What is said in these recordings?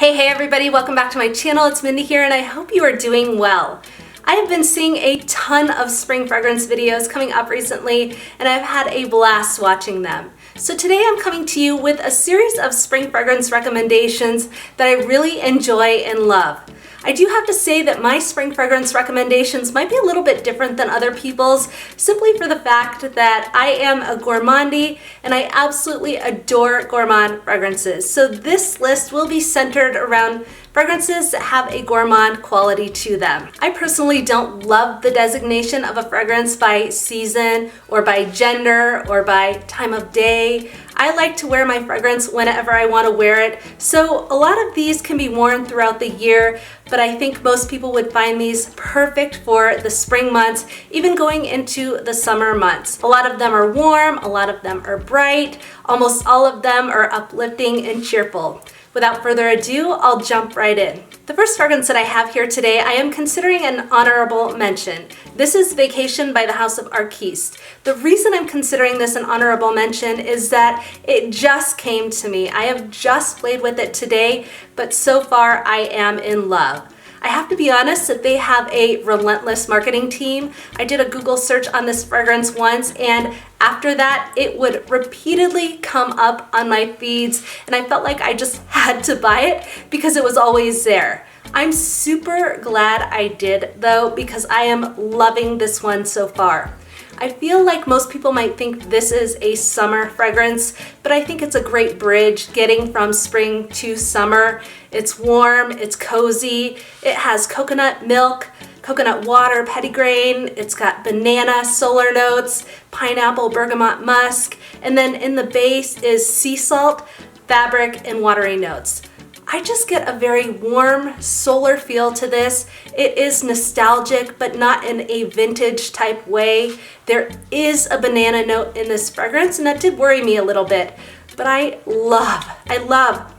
Hey everybody, welcome back to my channel. It's Mindy here and I hope you are doing well. I have been seeing a ton of spring fragrance videos coming up recently and I've had a blast watching them. So today I'm coming to you with a series of spring fragrance recommendations that I really enjoy and love. I do have to say that my spring fragrance recommendations might be a little bit different than other people's, simply for the fact that I am a gourmandie and I absolutely adore gourmand fragrances. So this list will be centered around fragrances that have a gourmand quality to them. I personally don't love the designation of a fragrance by season or by gender or by time of day. I like to wear my fragrance whenever I want to wear it, so a lot of these can be worn throughout the year, but I think most people would find these perfect for the spring months, even going into the summer months. A lot of them are warm, a lot of them are bright, almost all of them are uplifting and cheerful. Without further ado, I'll jump right in. The first fragrance that I have here today, I am considering an honorable mention. This is Vacation by the House of Arquiste. The reason I'm considering this an honorable mention is that it just came to me. I have just played with it today, but so far I am in love. I have to be honest that they have a relentless marketing team. I did a Google search on this fragrance once and after that it would repeatedly come up on my feeds and I felt like I just had to buy it because it was always there. I'm super glad I did though because I am loving this one so far. I feel like most people might think this is a summer fragrance, but I think it's a great bridge getting from spring to summer. It's warm, it's cozy, it has coconut milk, coconut water, petitgrain, it's got banana, solar notes, pineapple, bergamot musk, and then in the base is sea salt, fabric, and watery notes. I just get a very warm solar feel to this. It is nostalgic, but not in a vintage type way. There is a banana note in this fragrance, and that did worry me a little bit, but I love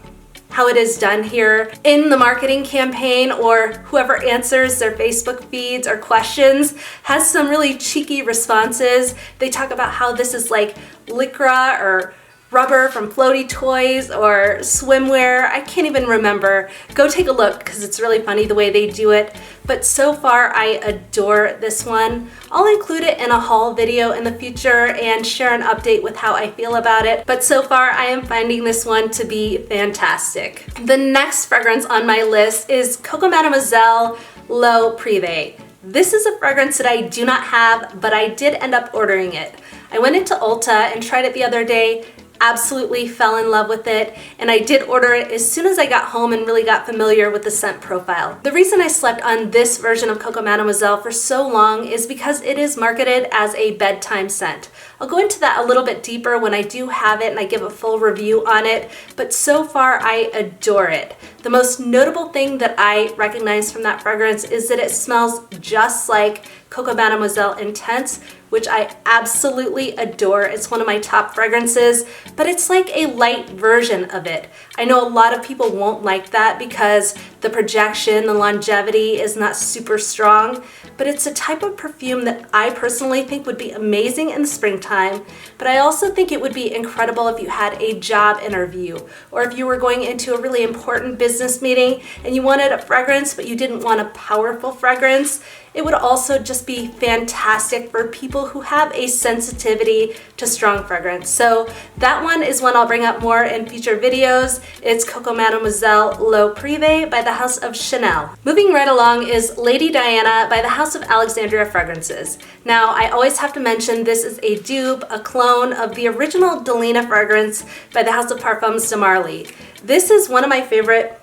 how it is done here. In the marketing campaign, or whoever answers their Facebook feeds or questions has some really cheeky responses. They talk about how this is like lycra or rubber from floaty toys or swimwear. I can't even remember. Go take a look because it's really funny the way they do it. But so far I adore this one. I'll include it in a haul video in the future and share an update with how I feel about it. But so far I am finding this one to be fantastic. The next fragrance on my list is Coco Mademoiselle L'Eau Privee. This is a fragrance that I do not have, but I did end up ordering it. I went into Ulta and tried it the other day. Absolutely fell in love with it, and I did order it as soon as I got home and really got familiar with the scent profile. The reason I slept on this version of Coco Mademoiselle for so long is because it is marketed as a bedtime scent. I'll go into that a little bit deeper when I do have it and I give a full review on it, but so far I adore it. The most notable thing that I recognize from that fragrance is that it smells just like Coco Mademoiselle Intense, which I absolutely adore. It's one of my top fragrances, but it's like a light version of it. I know a lot of people won't like that because the projection, the longevity is not super strong, but it's a type of perfume that I personally think would be amazing in the springtime, but I also think it would be incredible if you had a job interview or if you were going into a really important business meeting and you wanted a fragrance but you didn't want a powerful fragrance. It would also just be fantastic for people who have a sensitivity to strong fragrance. So that one is one I'll bring up more in future videos. It's Coco Mademoiselle L'Eau Privee by the House of Chanel. Moving right along is Lady Diana by the House of Alexandria Fragrances. Now, I always have to mention this is a dupe, a clone of the original Delina fragrance by the House of Parfums de Marly. This is one of my favorite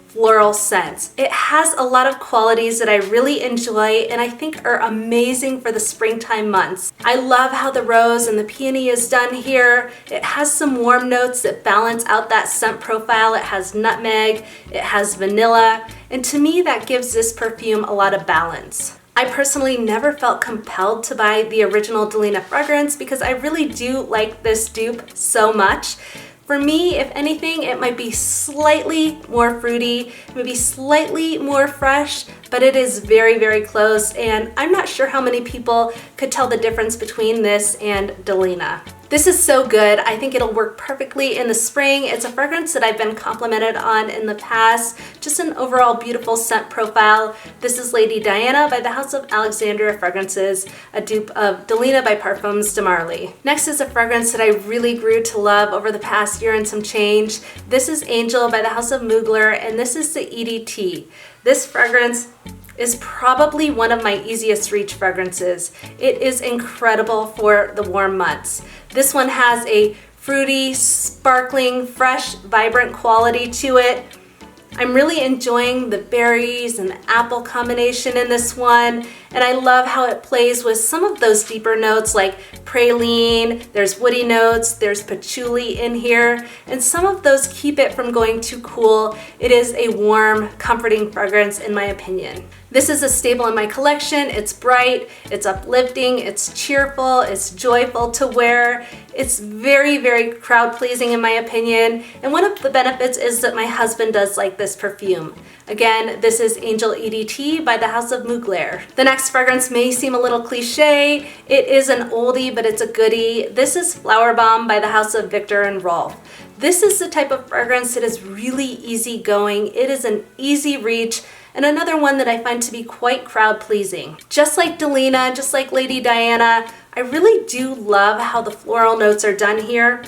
floral scents. It has a lot of qualities that I really enjoy and I think are amazing for the springtime months. I love how the rose and the peony is done here. It has some warm notes that balance out that scent profile. It has nutmeg, it has vanilla, and to me that gives this perfume a lot of balance. I personally never felt compelled to buy the original Delina fragrance because I really do like this dupe so much. For me, if anything, it might be slightly more fruity, maybe slightly more fresh, but it is very, very close, and I'm not sure how many people could tell the difference between this and Delina. This is so good. I think it'll work perfectly in the spring. It's a fragrance that I've been complimented on in the past. Just an overall beautiful scent profile. This is Lady Diana by the House of Alexandria Fragrances, a dupe of Delina by Parfums de Marly. Next is a fragrance that I really grew to love over the past year and some change. This is Angel by the House of Mugler, and this is the EDT. This fragrance is probably one of my easiest reach fragrances. It is incredible for the warm months. This one has a fruity, sparkling, fresh, vibrant quality to it. I'm really enjoying the berries and the apple combination in this one, and I love how it plays with some of those deeper notes like praline, there's woody notes, there's patchouli in here, and some of those keep it from going too cool. It is a warm, comforting fragrance in my opinion. This is a staple in my collection. It's bright, it's uplifting, it's cheerful, it's joyful to wear. It's very, very crowd pleasing in my opinion. And one of the benefits is that my husband does like this perfume. Again, this is Angel EDT by the House of Mugler. The next fragrance may seem a little cliche. It is an oldie, but it's a goodie. This is Flowerbomb by the House of Viktor and Rolf. This is the type of fragrance that is really easygoing. It is an easy reach, and another one that I find to be quite crowd pleasing. Just like Delina, just like Lady Diana, I really do love how the floral notes are done here.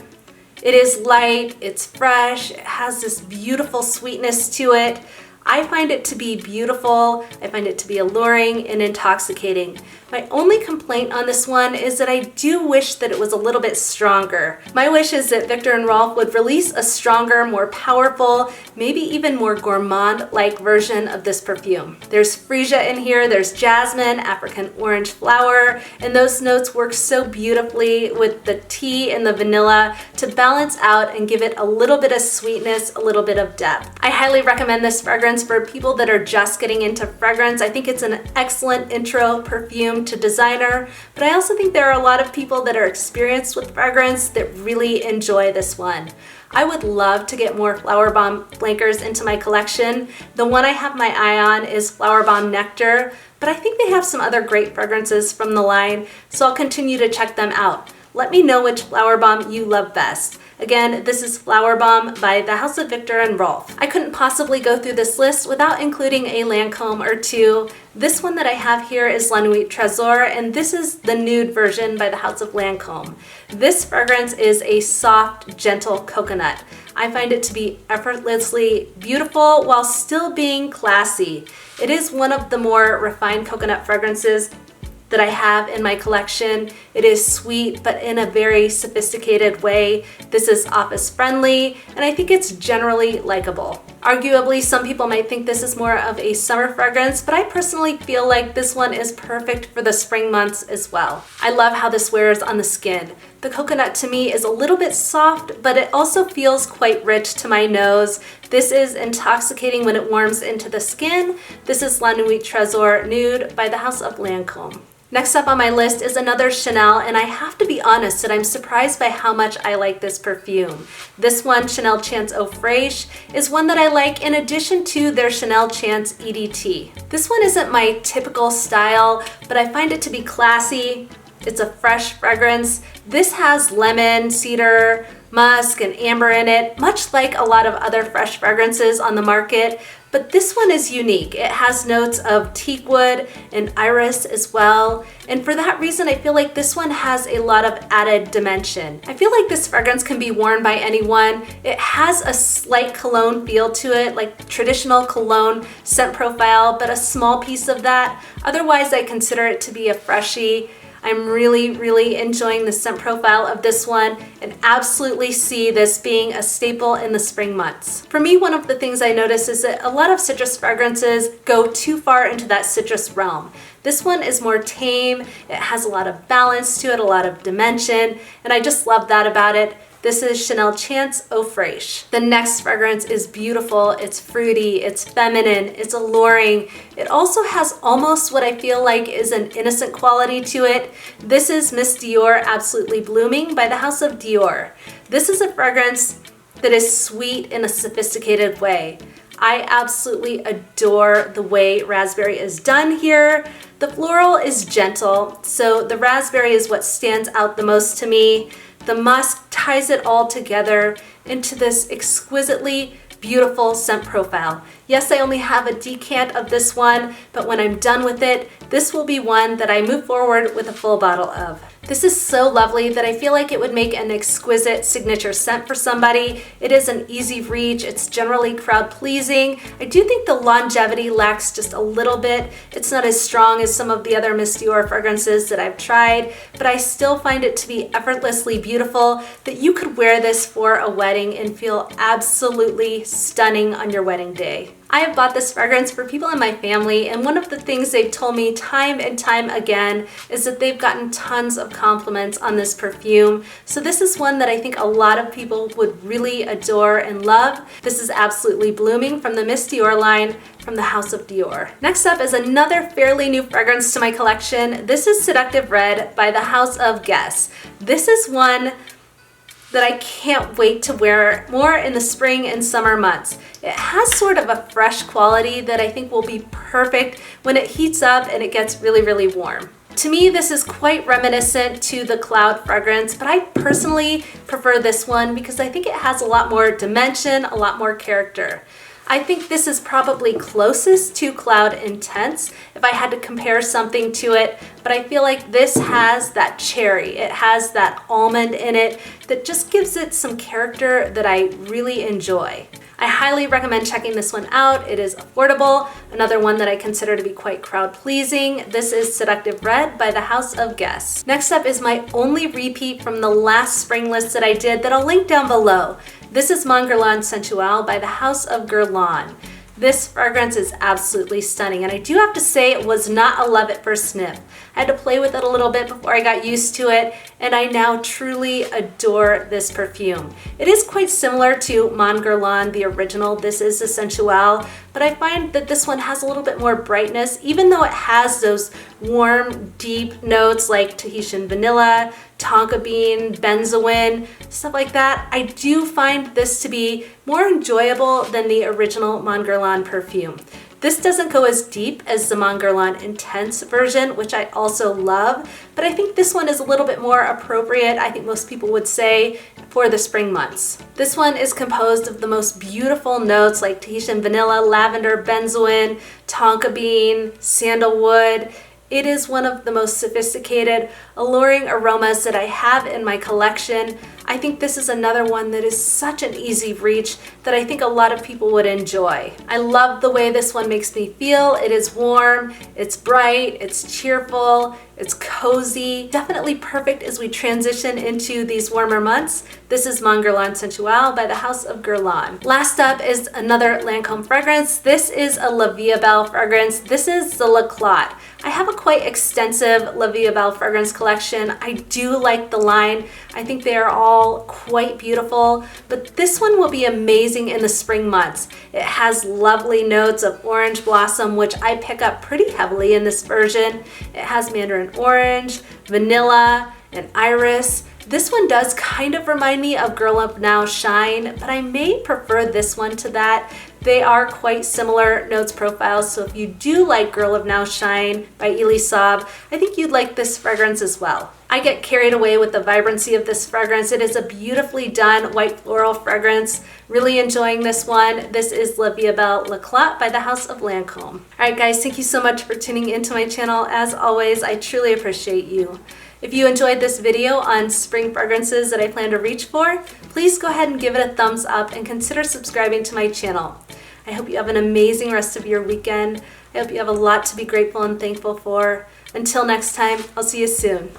It is light, it's fresh, it has this beautiful sweetness to it. I find it to be beautiful, I find it to be alluring and intoxicating. My only complaint on this one is that I do wish that it was a little bit stronger. My wish is that Viktor and Rolf would release a stronger, more powerful, maybe even more gourmand-like version of this perfume. There's freesia in here, there's jasmine, African orange flower, and those notes work so beautifully with the tea and the vanilla to balance out and give it a little bit of sweetness, a little bit of depth. I highly recommend this fragrance for people that are just getting into fragrance. I think it's an excellent intro perfume to designer, but I also think there are a lot of people that are experienced with fragrance that really enjoy this one. I would love to get more Flowerbomb flankers into my collection. The one I have my eye on is Flowerbomb Nectar, but I think they have some other great fragrances from the line, so I'll continue to check them out. Let me know which Flowerbomb you love best. Again, this is Flowerbomb by the House of Viktor and Rolf. I couldn't possibly go through this list without including a Lancome or two. This one that I have here is Nuit Tresor, and this is the nude version by the House of Lancome. This fragrance is a soft, gentle coconut. I find it to be effortlessly beautiful while still being classy. It is one of the more refined coconut fragrances that I have in my collection. It is sweet, but in a very sophisticated way. This is office friendly, and I think it's generally likable. Arguably, some people might think this is more of a summer fragrance, but I personally feel like this one is perfect for the spring months as well. I love how this wears on the skin. The coconut to me is a little bit soft, but it also feels quite rich to my nose. This is intoxicating when it warms into the skin. This is Nuit Tresor Nude by the House of Lancome. Next up on my list is another Chanel, and I have to be honest that I'm surprised by how much I like this perfume. This one, Chanel Chance Eau Fraiche, is one that I like in addition to their Chanel Chance EDT. This one isn't my typical style, but I find it to be classy. It's a fresh fragrance. This has lemon, cedar, musk, and amber in it, much like a lot of other fresh fragrances on the market, but this one is unique. It has notes of teakwood and iris as well, and for that reason I feel like this one has a lot of added dimension. I feel like this fragrance can be worn by anyone. It has a slight cologne feel to it, like traditional cologne scent profile, but a small piece of that. Otherwise I consider it to be a freshie. I'm really enjoying the scent profile of this one and absolutely see this being a staple in the spring months. For me, one of the things I notice is that a lot of citrus fragrances go too far into that citrus realm. This one is more tame, it has a lot of balance to it, a lot of dimension, and I just love that about it. This is Chanel Chance Eau Fraiche. The next fragrance is beautiful, it's fruity, it's feminine, it's alluring. It also has almost what I feel like is an innocent quality to it. This is Miss Dior Absolutely Blooming by the House of Dior. This is a fragrance that is sweet in a sophisticated way. I absolutely adore the way raspberry is done here. The floral is gentle, so the raspberry is what stands out the most to me. The musk ties it all together into this exquisitely beautiful scent profile. Yes, I only have a decant of this one, but when I'm done with it, this will be one that I move forward with a full bottle of. This is so lovely that I feel like it would make an exquisite signature scent for somebody. It is an easy reach. It's generally crowd pleasing. I do think the longevity lacks just a little bit. It's not as strong as some of the other Miss Dior fragrances that I've tried, but I still find it to be effortlessly beautiful that you could wear this for a wedding and feel absolutely stunning on your wedding day. I have bought this fragrance for people in my family, and one of the things they've told me time and time again is that they've gotten tons of compliments on this perfume. So this is one that I think a lot of people would really adore and love. This is Absolutely Blooming from the Miss Dior line from the House of Dior. Next up is another fairly new fragrance to my collection. This is Seductive Red by the House of Guess. This is one that I can't wait to wear more in the spring and summer months. It has sort of a fresh quality that I think will be perfect when it heats up and it gets really, really warm. To me, this is quite reminiscent to the Cloud fragrance, but I personally prefer this one because I think it has a lot more dimension, a lot more character. I think this is probably closest to Cloud Intense if I had to compare something to it, but I feel like this has that cherry. It has that almond in it that just gives it some character that I really enjoy. I highly recommend checking this one out. It is affordable. Another one that I consider to be quite crowd pleasing. This is Seductive Red by the House of Guess. Next up is my only repeat from the last spring list that I did that I'll link down below. This is Mon Guerlain Sensuelle by the House of Guerlain. This fragrance is absolutely stunning, and I do have to say it was not a love at first sniff. I had to play with it a little bit before I got used to it, and I now truly adore this perfume. It is quite similar to Mon Guerlain, the original. This is the Sensuelle, but I find that this one has a little bit more brightness, even though it has those warm, deep notes like Tahitian vanilla, tonka bean, benzoin, stuff like that. I do find this to be more enjoyable than the original Mon Guerlain perfume. This doesn't go as deep as the Mon Guerlain Intense version, which I also love, but I think this one is a little bit more appropriate, I think most people would say, for the spring months. This one is composed of the most beautiful notes like Tahitian vanilla, lavender, benzoin, tonka bean, sandalwood. It is one of the most sophisticated, alluring aromas that I have in my collection. I think this is another one that is such an easy reach that I think a lot of people would enjoy. I love the way this one makes me feel. It is warm, it's bright, it's cheerful, it's cozy. Definitely perfect as we transition into these warmer months. This is Mon Guerlain Sensuelle by the House of Guerlain. Last up is another Lancome fragrance. This is a La Vie Belle fragrance. This is the Le Clot. I have a quite extensive La Vie Belle fragrance collection. I do like the line. I think they are all quite beautiful, but this one will be amazing in the spring months. It has lovely notes of orange blossom, which I pick up pretty heavily in this version. It has mandarin orange, vanilla, and iris. This one does kind of remind me of Girl Up Now Shine, but I may prefer this one to that. They are quite similar notes profiles, so if you do like Girl of Now Shine by Elie Saab, I think you'd like this fragrance as well. I get carried away with the vibrancy of this fragrance. It is a beautifully done white floral fragrance. Really enjoying this one. This is La Vie Belle Le Clot by the House of Lancome. Alright guys, thank you so much for tuning into my channel. As always, I truly appreciate you. If you enjoyed this video on spring fragrances that I plan to reach for, please go ahead and give it a thumbs up and consider subscribing to my channel. I hope you have an amazing rest of your weekend. I hope you have a lot to be grateful and thankful for. Until next time, I'll see you soon.